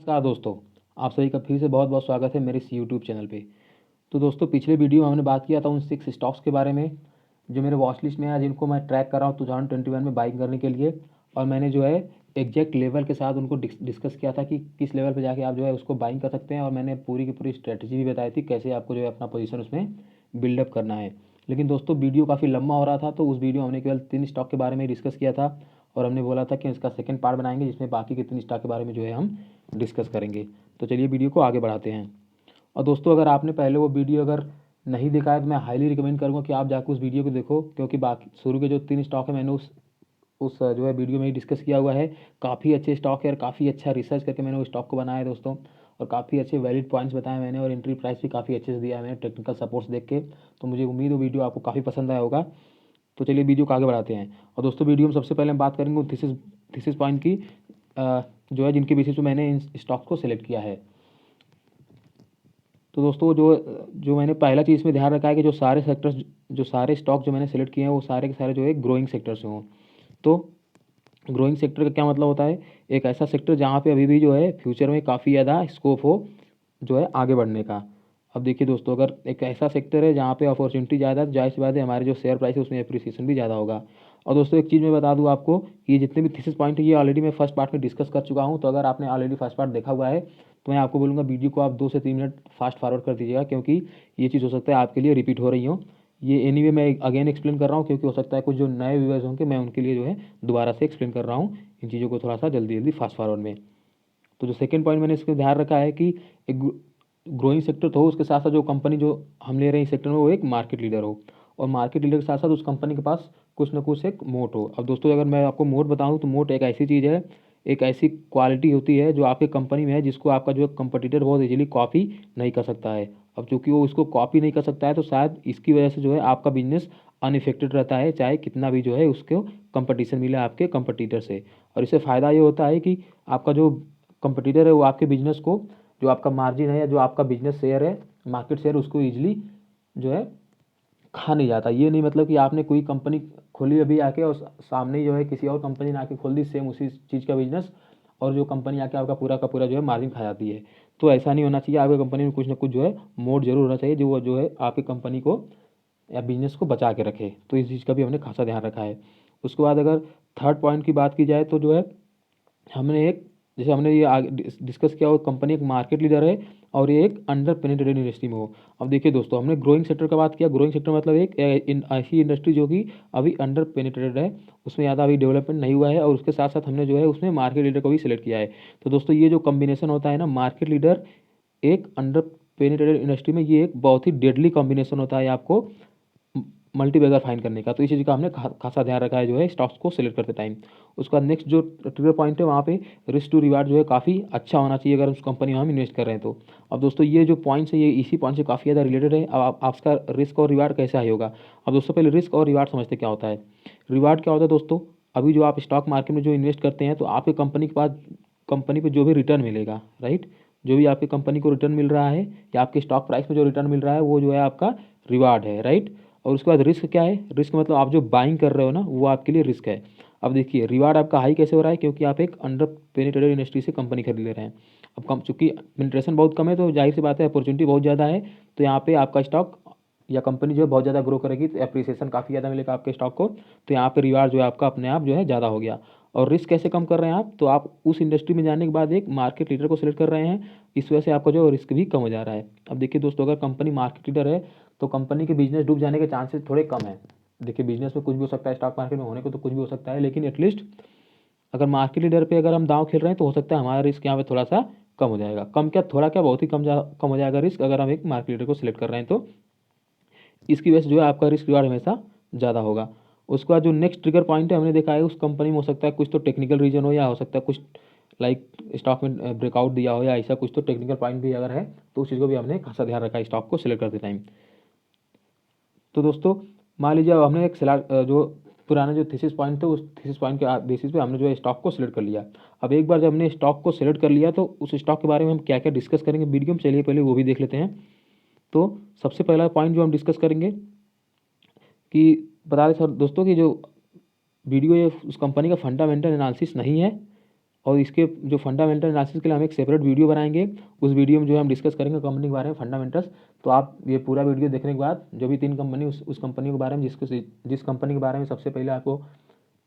नमस्कार दोस्तों, आप सभी का फिर से बहुत बहुत स्वागत है मेरे इस यूट्यूब चैनल पे। तो दोस्तों पिछले वीडियो में हमने बात किया था उन 6 स्टॉक्स के बारे में जो मेरे वॉच लिस्ट में है, जिनको मैं ट्रैक कर रहा हूँ 2021 में बाइंग करने के लिए। और मैंने जो है एग्जैक्ट लेवल के साथ उनको डिस्कस किया था कि किस लेवल पे जाके आप जो है उसको बाइंग कर सकते हैं, और मैंने पूरी की पूरी स्ट्रेटजी भी बताई थी कैसे आपको जो है अपना पोजीशन उसमें बिल्डअप करना है। लेकिन दोस्तों वीडियो काफ़ी लंबा हो रहा था, तो उस वीडियो में हमने केवल 3 स्टॉक के बारे में डिस्कस किया था, और हमने बोला था कि इसका सेकंड पार्ट बनाएंगे जिसमें बाकी के 3 स्टॉक के बारे में जो है हम डिस्कस करेंगे। तो चलिए वीडियो को आगे बढ़ाते हैं। और दोस्तों अगर आपने पहले वो वीडियो अगर नहीं देखा है तो मैं हाईली रिकमेंड करूँगा कि आप जाकर उस वीडियो को देखो, क्योंकि बाकी शुरू के जो 3 स्टॉक है मैंने उस जो है वीडियो में ही डिस्कस किया हुआ है। काफ़ी अच्छे स्टॉक है और काफ़ी अच्छा रिसर्च करके मैंने वो स्टॉक को बनाया है दोस्तों, और काफ़ी अच्छे वैलिड पॉइंट्स बताए मैंने, और एंट्री प्राइस भी काफ़ी अच्छे से दिया है मैंने टेक्निकल सपोर्ट्स देख के। तो मुझे उम्मीद है वीडियो आपको काफ़ी पसंद आया होगा। तो चलिए वीडियो को आगे बढ़ाते हैं। और दोस्तों वीडियो में सबसे पहले हम बात करेंगे थीसिस पॉइंट की, जो है जिनके बेसिस पे मैंने इन स्टॉक्स को सिलेक्ट किया है। तो दोस्तों जो जो मैंने पहला चीज़ इसमें ध्यान रखा है कि जो सारे स्टॉक जो मैंने सेलेक्ट किए हैं वो सारे के सारे जो है ग्रोइंग सेक्टर से हों। तो ग्रोइंग सेक्टर का क्या मतलब होता है? एक ऐसा सेक्टर जहाँ पे अभी भी जो है फ्यूचर में काफ़ी ज़्यादा स्कोप हो जो है आगे बढ़ने का। अब देखिए दोस्तों, अगर एक ऐसा सेक्टर है जहाँ पे अपॉर्चुनिटी ज़्यादा है तो जाहिर सी बात है हमारे जो शेयर प्राइस है उसमें एप्रिसिएशन भी ज़्यादा होगा। और दोस्तों एक चीज़ मैं बता दूँ आपको कि ये जितने भी थीसिस पॉइंट है ये ऑलरेडी मैं फर्स्ट पार्ट में डिस्कस कर चुका हूँ। तो अगर आपने ऑलरेडी फर्स्ट पार्ट देखा हुआ है तो मैं आपको बोलूँगा वीडियो को आप 2 से 3 मिनट फास्ट फॉरवर्ड कर दीजिएगा, क्योंकि ये चीज़ हो सकता है आपके लिए रिपीट हो रही हो। ये एनीवे मैं अगेन एक्सप्लेन कर रहा हूँ, क्योंकि हो सकता है कुछ जो नए व्यूअर्स होंगे मैं उनके लिए जो है दोबारा से एक्सप्लेन कर रहा हूँ इन चीज़ों को थोड़ा सा जल्दी जल्दी फास्ट फॉरवर्ड में। तो जो सेकंड पॉइंट मैंने इसको ध्यान रखा है कि एक ग्रोइंग सेक्टर तो हो, उसके साथ साथ जो कंपनी जो हम ले रहे हैं इस सेक्टर में वो एक मार्केट लीडर हो, और मार्केट लीडर के साथ साथ उस कंपनी के पास कुछ ना कुछ एक मोट हो। अब दोस्तों अगर मैं आपको मोट बताऊं तो मोट एक ऐसी चीज़ है, एक ऐसी क्वालिटी होती है जो आपके कंपनी में है जिसको आपका जो कंपटीटर बहुत इजीली कॉपी नहीं कर सकता है। अब चूंकि वो उसको कॉपी नहीं कर सकता है तो शायद इसकी वजह से जो है आपका बिजनेस अनइफेक्टेड रहता है, चाहे कितना भी जो है उसको कंपटीशन मिले आपके कंपटीटर से। और इससे फ़ायदा ये होता है कि आपका जो कंपटीटर है वो आपके बिजनेस को, जो आपका मार्जिन है या जो आपका बिजनेस शेयर है, मार्केट शेयर, उसको ईजिली जो है खा नहीं जाता। ये नहीं मतलब कि आपने कोई कंपनी खोली अभी आके और सामने ही जो है किसी और कंपनी ने आके खोल दी सेम उसी चीज़ का बिजनेस, और जो कंपनी आके आपका पूरा का पूरा जो है मार्जिन खा जाती है। तो ऐसा नहीं होना चाहिए। आपकी कंपनी में कुछ ना कुछ जो है मोड जरूर होना चाहिए जो है आपकी कंपनी को या बिजनेस को बचा के रखे। तो इस चीज़ का भी हमने खासा ध्यान रखा है। उसके बाद अगर थर्ड पॉइंट की बात की जाए तो जो है हमने एक, जैसे हमने ये आगे डिस्कस किया, वो कंपनी एक मार्केट लीडर है और ये एक अंडर पेनिट्रेटेड इंडस्ट्री में हो। अब देखिए दोस्तों, हमने ग्रोइंग सेक्टर का बात किया। ग्रोइंग सेक्टर मतलब एक ऐसी इंडस्ट्री जो कि अभी अंडर पेनिट्रेटेड है, उसमें ज़्यादा अभी डेवलपमेंट नहीं हुआ है, और उसके साथ साथ हमने जो है उसमें मार्केट लीडर को भी सिलेक्ट किया है। तो दोस्तों ये जो कॉम्बिनेशन होता है ना, मार्केट लीडर एक अंडर पेनिट्रेटेड इंडस्ट्री में, ये एक बहुत ही डेडली कॉम्बिनेशन होता है आपको मल्टीबैगर फाइंड करने का। तो इस चीज़ का हमने खासा ध्यान रखा है जो है स्टॉक्स को सिलेक्ट करते टाइम। उसका नेक्स्ट जो ट्रिगर पॉइंट है वहाँ पे रिस्क टू रिवार्ड जो है काफ़ी अच्छा होना चाहिए अगर उस कंपनी में हम इन्वेस्ट कर रहे हैं तो। अब दोस्तों ये जो पॉइंट्स है ये इसी पॉइंट से काफ़ी ज़्यादा रिलेटेड है। अब आपका रिस्क और रिवार्ड कैसा ही होगा। अब दोस्तों पहले रिस्क और रिवार्ड समझते क्या होता है। रिवार्ड क्या होता है दोस्तों, अभी जो आप स्टॉक मार्केट में जो इन्वेस्ट करते हैं तो आपकी कंपनी के पास कंपनी पर जो भी रिटर्न मिलेगा, राइट, जो भी आपकी कंपनी को रिटर्न मिल रहा है या आपके स्टॉक प्राइस में जो रिटर्न मिल रहा है वो जो है आपका रिवार्ड है, राइट। और उसके बाद रिस्क क्या है? रिस्क मतलब आप जो बाइंग कर रहे हो ना वो आपके लिए रिस्क है। अब देखिए रिवार्ड आपका हाई कैसे हो रहा है, क्योंकि आप एक अंडर पेनिट्रेटेड इंडस्ट्री से कंपनी खरीद ले रहे हैं। अब कम, चूंकि पेनिट्रेशन बहुत कम है तो जाहिर सी बात है अपॉर्चुनिटी बहुत ज़्यादा है, तो यहाँ पे आपका स्टॉक या कंपनी जो है बहुत ज़्यादा ग्रो करेगी तो एप्रिसिएशन काफ़ी ज़्यादा मिलेगा आपके स्टॉक को। तो यहाँ पे रिवार्ड जो है आपका अपने आप जो है ज़्यादा हो गया। और रिस्क कैसे कम कर रहे हैं आप, तो आप उस इंडस्ट्री में जाने के बाद एक मार्केट लीडर को सिलेक्ट कर रहे हैं, इस वजह से आपका जो रिस्क भी कम हो जा रहा है। अब देखिए दोस्तों, अगर कंपनी मार्केट लीडर है तो कंपनी के बिजनेस डूब जाने के चांसेस थोड़े कम है। देखिए बिजनेस में कुछ भी हो सकता है, स्टॉक मार्केट में होने को तो कुछ भी हो सकता है, लेकिन एटलीस्ट अगर मार्केट लीडर पे अगर हम दांव खेल रहे हैं तो हो सकता है हमारा रिस्क यहाँ पे थोड़ा सा कम हो जाएगा। कम क्या, थोड़ा क्या, बहुत ही कम हो जाएगा रिस्क अगर हम एक मार्केट लीडर को सिलेक्ट कर रहे हैं तो। इसकी वजह से जो है आपका रिस्क रिवार्ड हमेशा ज़्यादा होगा। उसके बाद जो नेक्स्ट ट्रिगर पॉइंट है हमने देखा है उस कंपनी में हो सकता है कुछ तो टेक्निकल रीजन हो, या हो सकता है कुछ लाइक स्टॉक में ब्रेकआउट दिया हो, या ऐसा कुछ तो टेक्निकल पॉइंट भी अगर है तो उस चीज़ को भी हमने खासा ध्यान रखा है स्टॉक को सिलेक्ट करते टाइम। तो दोस्तों मान लीजिए अब हमने एक जो पुराना जो थीसिस पॉइंट थे उस थीसिस पॉइंट के बेसिस पे हमने जो है स्टॉक को सिलेक्ट कर लिया। अब एक बार जब हमने स्टॉक को सिलेक्ट कर लिया तो उस स्टॉक के बारे में हम क्या क्या डिस्कस करेंगे वीडियो में, चलिए पहले वो भी देख लेते हैं। तो सबसे पहला पॉइंट जो हम डिस्कस करेंगे कि बता दें सर दोस्तों कि जो वीडियो ये उस कंपनी का फंडामेंटल एनालिसिस नहीं है, और इसके जो फंडामेंटल एनालिसिस के लिए हम एक सेपरेट वीडियो बनाएंगे। उस वीडियो में जो है हम डिस्कस करेंगे कंपनी के बारे में फंडामेंटल्स। तो आप ये पूरा वीडियो देखने के बाद जो भी 3 कंपनी उस कंपनी के बारे में जिस कंपनी के बारे में सबसे पहले आपको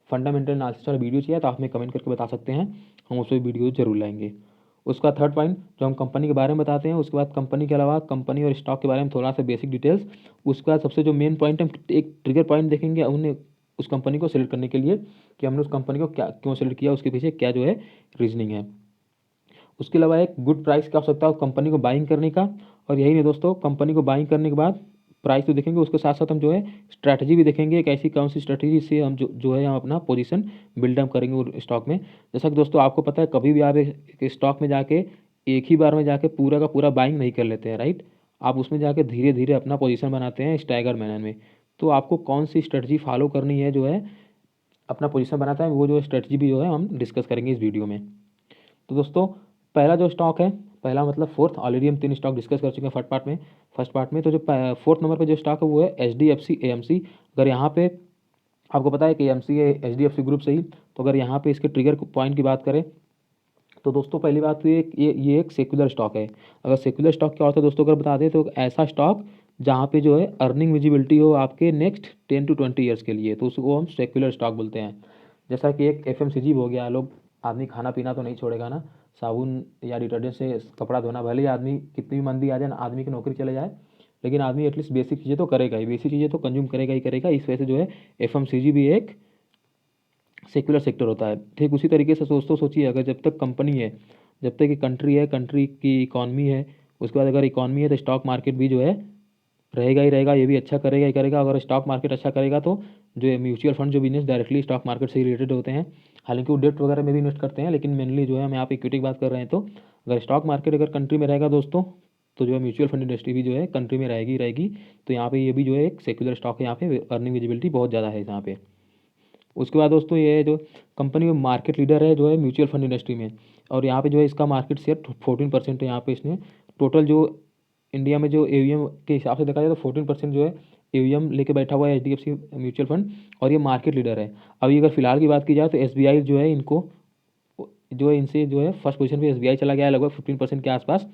फंडामेंटल एनालिसिस वाला वीडियो चाहिए तो आप हमें कमेंट करके बता सकते हैं, हम उस वीडियो जरूर लाएंगे। उसका थर्ड पॉइंट जो हम कंपनी के बारे में बताते हैं, उसके बाद कंपनी के अलावा कंपनी और स्टॉक के बारे में थोड़ा सा बेसिक डिटेल्स। उसके बाद सबसे जो मेन पॉइंट है, एक ट्रिगर पॉइंट देखेंगे उन्हें उस कंपनी को सिलेक्ट करने के लिए कि हमने उस कंपनी को क्या क्यों सिलेक्ट किया, उसके पीछे क्या जो है रीजनिंग है। उसके अलावा एक गुड प्राइस क्या हो सकता है कंपनी को बाइंग करने का। और यही नहीं दोस्तों, कंपनी को बाइंग करने के बाद प्राइस तो देखेंगे, उसके साथ साथ हम जो है स्ट्रैटेजी भी देखेंगे, एक ऐसी कौन सी स्ट्रैटेजी से हम जो है हम अपना पोजीशन बिल्डअप करेंगे वो स्टॉक में। जैसा कि दोस्तों आपको पता है, कभी भी आप एक स्टॉक में जाके एक ही बार में जाके पूरा का पूरा बाइंग नहीं कर लेते हैं, राइट। आप उसमें जाके धीरे धीरे अपना पोजीशन बनाते हैं स्टैगर मैनर में। तो आपको कौन सी स्ट्रेटजी फॉलो करनी है जो है अपना पोजीशन बनाता है, वो जो स्ट्रेटजी भी जो है हम डिस्कस करेंगे इस वीडियो में। तो दोस्तों पहला जो स्टॉक है, पहला मतलब फोर्थ, ऑलरेडी हम 3 स्टॉक डिस्कस कर चुके हैं फर्स्ट पार्ट में। तो जो फोर्थ नंबर पे जो स्टॉक है वो है HDFC AMC। अगर यहाँ पे आपको पता है कि AMC है HDFC ग्रुप से ही, तो अगर यहाँ पे इसके ट्रिगर पॉइंट की बात करें तो दोस्तों पहली बात तो ये एक सेक्युलर स्टॉक है। अगर सेक्युलर स्टॉक क्या होता है दोस्तों, अगर बता दें तो ऐसा स्टॉक जहाँ पे जो है अर्निंग विजिबिलिटी हो आपके नेक्स्ट 10 to 20 ईयर्स के लिए, तो उसको हम सेक्युलर स्टॉक बोलते हैं। जैसा कि एक FMCG हो गया, लोग आदमी खाना पीना तो नहीं छोड़ेगा ना, साबुन या डिटर्जेंट से कपड़ा धोना, भले ही आदमी कितनी भी मंदी आ जाए ना, आदमी की नौकरी चले जाए, लेकिन आदमी एटलीस्ट बेसिक चीज़ें तो करेगा ही, बेसिक चीज़ें तो कंज्यूम करेगा ही करेगा। इस वजह से जो है FMCG भी एक सेक्युलर सेक्टर होता है। ठीक उसी तरीके से सोचिए, अगर जब तक कंपनी है, जब तक कि कंट्री है, कंट्री की इकॉनमी है, उसके बाद अगर इकॉनमी है तो स्टॉक मार्केट भी जो है रहेगा ही रहेगा, ये भी अच्छा करेगा ही करेगा। अगर स्टॉक मार्केट अच्छा करेगा तो जो म्यूचुअल फंड जो बिजनेस डायरेक्टली स्टॉक मार्केट से रिलेटेड होते हैं, हालांकि वो डेट वगैरह में भी इन्वेस्ट करते हैं, लेकिन मेनली जो है हम यहाँ पे इक्विटी की बात कर रहे हैं। तो अगर स्टॉक मार्केट अगर कंट्री में रहेगा दोस्तों, तो जो है म्यूचुअल फंड इंडस्ट्री भी जो है कंट्री में रहेगी रहेगी। तो यहाँ पे ये भी जो है एक सेक्युलर स्टॉक है, यहाँ पे अर्निंग विजिबिलिटी बहुत ज़्यादा है यहाँ पे। उसके बाद दोस्तों ये जो कंपनी में मार्केट लीडर है जो है म्यूचुअल फंड इंडस्ट्री में, और यहाँ पे जो है इसका मार्केट शेयर 14% है। यहाँ पे इसने टोटल जो इंडिया में जो AUM के हिसाब से देखा जाए तो 14% जो है AUM लेके बैठा हुआ है HDFC म्यूचुअल फंड, और ये मार्केट लीडर है। अभी अगर फिलहाल की बात की जाए तो SBI जो है इनको जो है इनसे जो है फर्स्ट पोजीशन पे SBI चला गया है लगभग 15% के आसपास,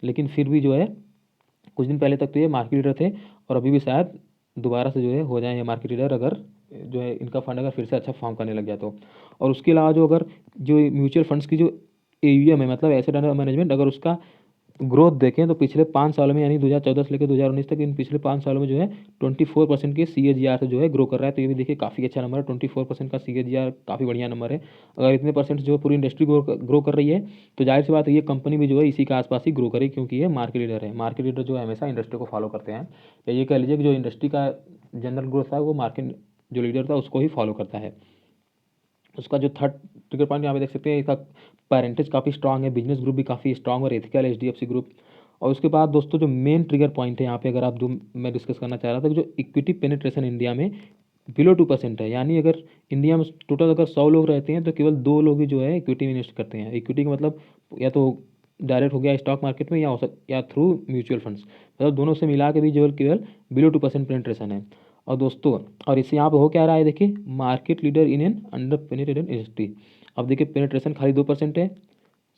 लेकिन फिर भी जो है कुछ दिन पहले तक तो ये मार्केट लीडर थे, और अभी भी शायद दोबारा से जो है हो जाए ये मार्केट लीडर, अगर जो है इनका फंड अगर फिर से अच्छा फॉर्म करने लग गया तो। और उसके अलावा जो अगर जो म्यूचुअल फंड्स की जो AUM है, मतलब एसेट अंडर मैनेजमेंट, अगर उसका ग्रोथ देखें तो पिछले 5 सालों में, यानी 2014 से लेकर 2019 तक, इन पिछले 5 सालों में जो है 24% के CAGR से जो है ग्रो कर रहा है। तो ये भी देखिए काफ़ी अच्छा नंबर है, 24% का CAGR काफ़ी बढ़िया नंबर है। अगर इतने परसेंट जो पूरी इंडस्ट्री ग्रो कर रही है, तो जाहिर सी बात है ये कंपनी भी जो है इसी के आसपास ही ग्रो करेगी, क्योंकि ये मार्केट लीडर है। मार्केट लीडर जो है हमेशा इंडस्ट्री को फॉलो करते हैं, या ये कह लीजिए कि जो इंडस्ट्री का जनरल ग्रोथ था वो मार्केट जो लीडर था उसको ही फॉलो करता है। उसका जो थर्ड ट्रिगर पॉइंट यहाँ पे देख सकते हैं, इसका पेरेंटेज काफ़ी स्ट्रांग है, बिजनेस ग्रुप भी काफ़ी स्ट्रांग और एथिकल HDFC ग्रुप। और उसके बाद दोस्तों जो मेन ट्रिगर पॉइंट है यहाँ पे, अगर आप जो मैं डिस्कस करना चाह रहा था, जो इक्विटी पेनिट्रेशन इंडिया में बिलो 2% है, यानी अगर इंडिया में टोटल अगर 100 लोग रहते हैं तो केवल 2 लोग ही जो है इक्विटी में इन्वेस्ट करते हैं। इक्विटी का मतलब या तो डायरेक्ट हो गया स्टॉक मार्केट में, या थ्रू म्यूचुअल फंड्स, मतलब दोनों से मिला के भी केवल बिलो 2% पेनिट्रेशन है। और दोस्तों और इससे यहाँ पे हो क्या रहा है, देखिए market leader in an under penetrated industry. अब देखिए पेनिट्रेशन खाली 2% है,